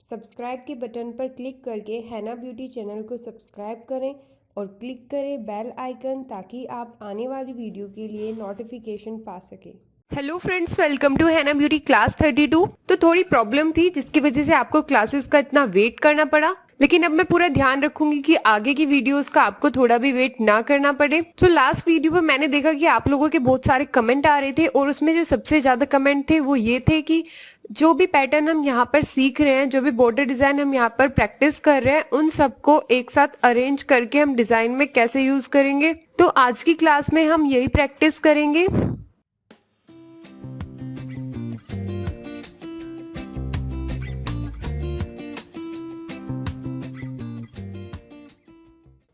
Subscribe के button पर click करके हैना ब्यूटी चैनल को सब्सक्राइब करें और क्लिक करें बेल आइकन ताकि आप आने वाली वीडियो के लिए नोटिफिकेशन पा सकें। हेलो फ्रेंड्स, वेलकम टू हैना ब्यूटी क्लास 32। तो थोड़ी प्रॉब्लम थी जिसकी वजह से आपको क्लासेस का इतना वेट करना पड़ा, लेकिन अब मैं पूरा ध्यान रखूंगी कि आगे की वीडियोस का आपको थोड़ा भी वेट ना करना पड़े। तो लास्ट वीडियो में मैंने देखा कि आप लोगों के बहुत सारे कमेंट आ रहे थे और उसमें जो सबसे ज्यादा कमेंट थे वो ये थे कि जो भी पैटर्न हम यहाँ पर सीख रहे हैं, जो भी बॉर्डर डिजाइन हम यहाँ पर प्रैक्टिस कर रहे हैं, उन सबको एक साथ अरेंज करके हम डिजाइन में कैसे यूज करेंगे। तो आज की क्लास में हम यही प्रैक्टिस करेंगे।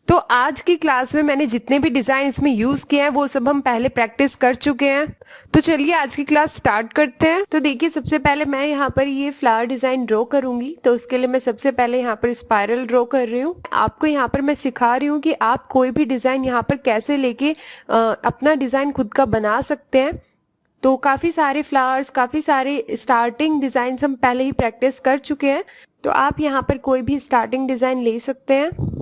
तो आज की क्लास में मैंने जितने भी डिजाइन इसमें यूज किए हैं वो सब हम पहले प्रैक्टिस कर चुके हैं। तो चलिए आज की क्लास स्टार्ट करते हैं। तो देखिए, सबसे पहले मैं यहाँ पर ये फ्लावर डिजाइन ड्रॉ करूंगी। तो उसके लिए मैं सबसे पहले यहाँ पर स्पाइरल ड्रॉ कर रही हूँ। आपको यहाँ पर मैं सिखा रही हूँ कि आप कोई भी डिजाइन यहाँ पर कैसे लेके अपना डिजाइन खुद का बना सकते हैं। तो काफी सारे फ्लावर्स, काफी सारे स्टार्टिंग डिजाइन हम पहले ही प्रैक्टिस कर चुके हैं। तो आप यहाँ पर कोई भी स्टार्टिंग डिजाइन ले सकते हैं।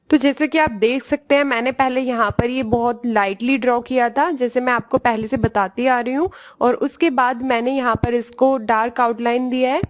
तो जैसे कि आप देख सकते हैं मैंने पहले यहाँ पर ये बहुत लाइटली ड्रॉ किया था, जैसे मैं आपको पहले से बताती आ रही हूँ, और उसके बाद मैंने यहाँ पर इसको डार्क आउटलाइन दिया है।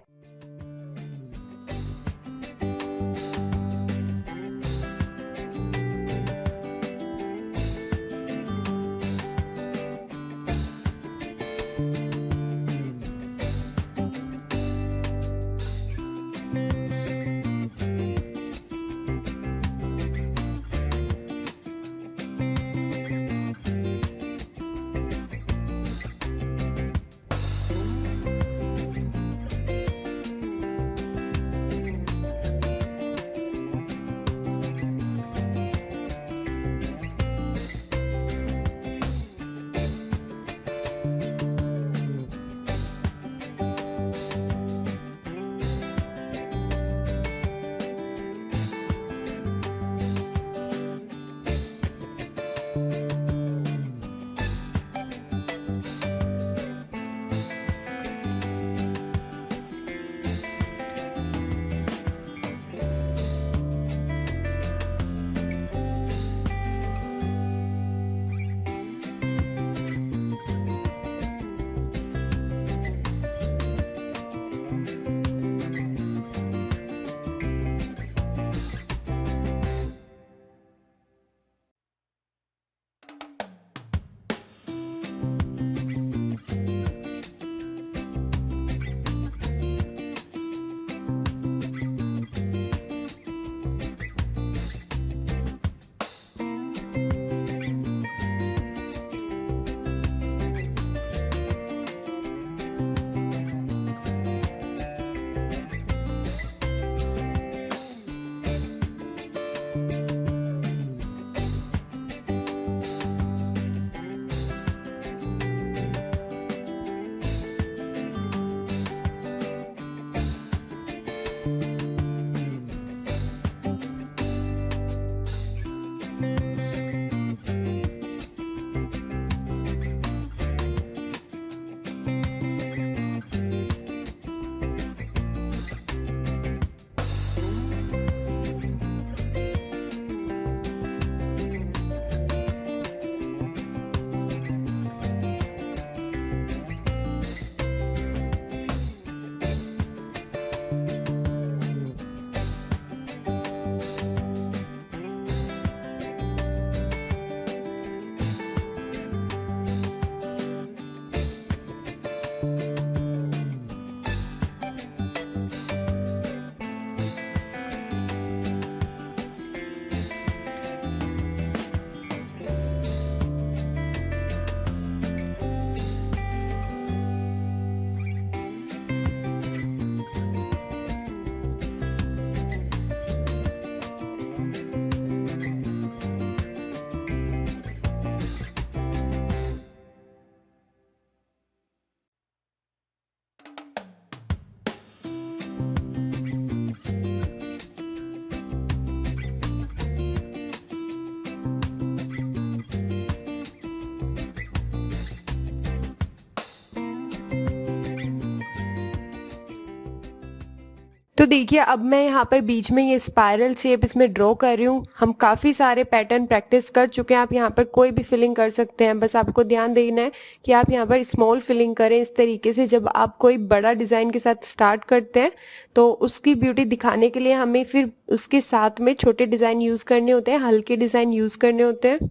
तो देखिए अब मैं यहाँ पर बीच में ये स्पाइरल शेप इसमें ड्रॉ कर रही हूँ। हम काफ़ी सारे पैटर्न प्रैक्टिस कर चुके हैं, आप यहाँ पर कोई भी फिलिंग कर सकते हैं, बस आपको ध्यान देना है कि आप यहाँ पर स्मॉल फिलिंग करें इस तरीके से। जब आप कोई बड़ा डिज़ाइन के साथ स्टार्ट करते हैं तो उसकी ब्यूटी दिखाने के लिए हमें फिर उसके साथ में छोटे डिज़ाइन यूज़ करने होते हैं, हल्के डिज़ाइन यूज़ करने होते हैं।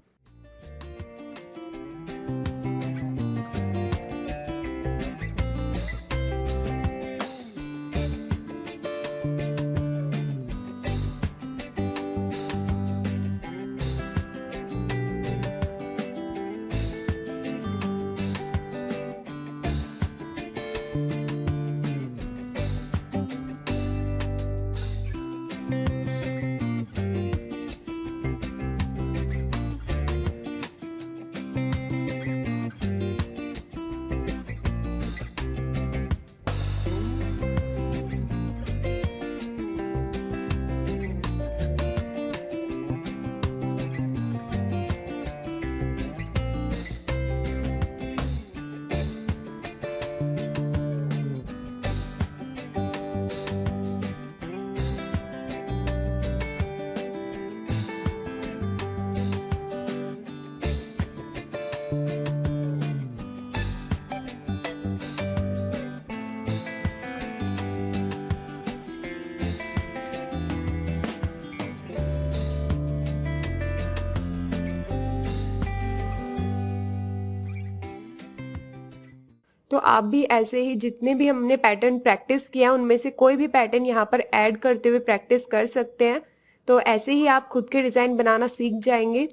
तो आप भी ऐसे ही जितने भी हमने पैटर्न प्रैक्टिस किया उनमें से कोई भी पैटर्न यहाँ पर ऐड करते हुए प्रैक्टिस कर सकते हैं। तो ऐसे ही आप खुद के डिज़ाइन बनाना सीख जाएंगे।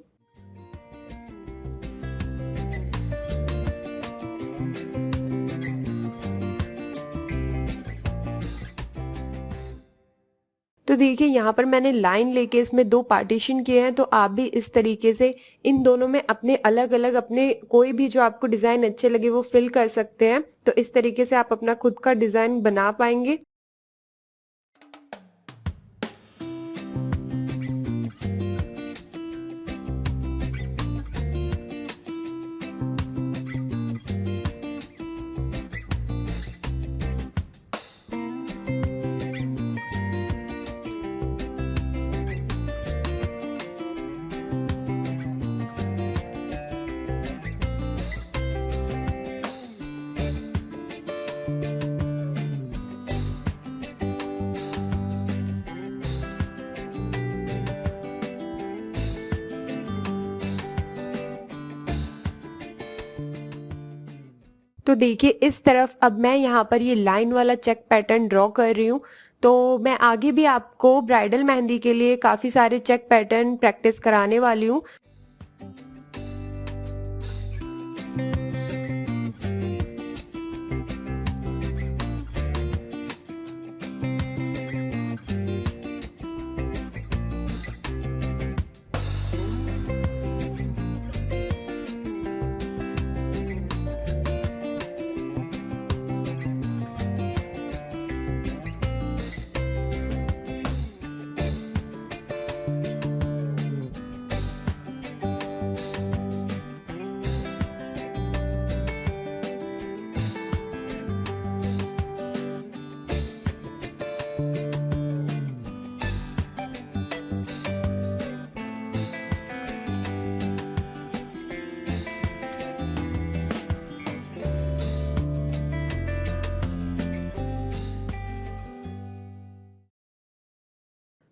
तो देखिए यहाँ पर मैंने लाइन लेके इसमें 2 पार्टीशन किए हैं, तो आप भी इस तरीके से इन दोनों में अपने अलग-अलग अपने कोई भी जो आपको डिज़ाइन अच्छे लगे वो फिल कर सकते हैं। तो इस तरीके से आप अपना खुद का डिज़ाइन बना पाएंगे। तो देखिए इस तरफ अब मैं यहाँ पर ये लाइन वाला चेक पैटर्न ड्रॉ कर रही हूँ। तो मैं आगे भी आपको ब्राइडल मेहंदी के लिए काफ़ी सारे चेक पैटर्न प्रैक्टिस कराने वाली हूँ।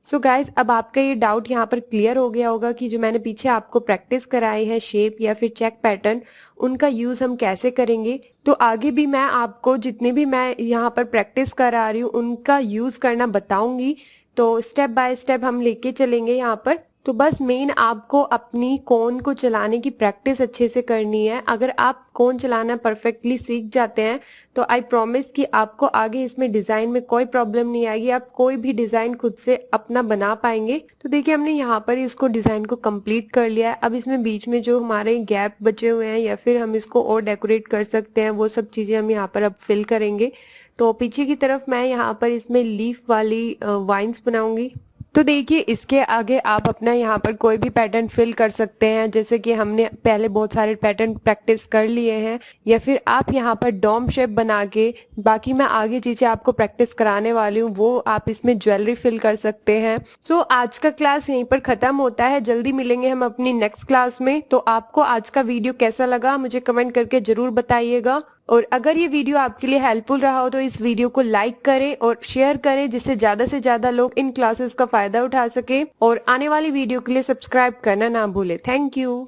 सो गाइज अब आपका ये डाउट यहाँ पर क्लियर हो गया होगा कि जो मैंने पीछे आपको प्रैक्टिस कराई है शेप या फिर चेक पैटर्न, उनका यूज़ हम कैसे करेंगे। तो आगे भी मैं आपको जितने भी मैं यहाँ पर प्रैक्टिस करा रही हूँ उनका यूज़ करना बताऊंगी। तो स्टेप बाय स्टेप हम लेके चलेंगे यहाँ पर। तो बस मेन आपको अपनी कोन को चलाने की प्रैक्टिस अच्छे से करनी है। अगर आप कोन चलाना परफेक्टली सीख जाते हैं तो आई प्रॉमिस कि आपको आगे इसमें डिज़ाइन में कोई प्रॉब्लम नहीं आएगी, आप कोई भी डिज़ाइन खुद से अपना बना पाएंगे। तो देखिए हमने यहाँ पर इसको डिज़ाइन को कंप्लीट कर लिया है। अब इसमें बीच में जो हमारे गैप बचे हुए हैं या फिर हम इसको और डेकोरेट कर सकते हैं, वो सब चीज़ें हम यहाँ पर अब फिल करेंगे। तो पीछे की तरफ मैं यहाँ पर इसमें लीफ वाली वाइन्स बनाऊंगी। तो देखिए इसके आगे आप अपना यहाँ पर कोई भी पैटर्न फिल कर सकते हैं, जैसे कि हमने पहले बहुत सारे पैटर्न प्रैक्टिस कर लिए हैं, या फिर आप यहाँ पर डोम शेप बना के बाकी मैं आगे चीज़ें आपको प्रैक्टिस कराने वाली हूँ वो आप इसमें ज्वेलरी फिल कर सकते हैं। सो आज का क्लास यहीं पर ख़त्म होता है। जल्दी मिलेंगे हम अपनी नेक्स्ट क्लास में। तो आपको आज का वीडियो कैसा लगा मुझे कमेंट करके ज़रूर बताइएगा, और अगर ये वीडियो आपके लिए हेल्पफुल रहा हो तो इस वीडियो को लाइक करें और शेयर करें, जिससे ज़्यादा से ज़्यादा लोग इन क्लासेस का फ़ायदा उठा सके। और आने वाली वीडियो के लिए सब्सक्राइब करना ना भूलें। Thank you.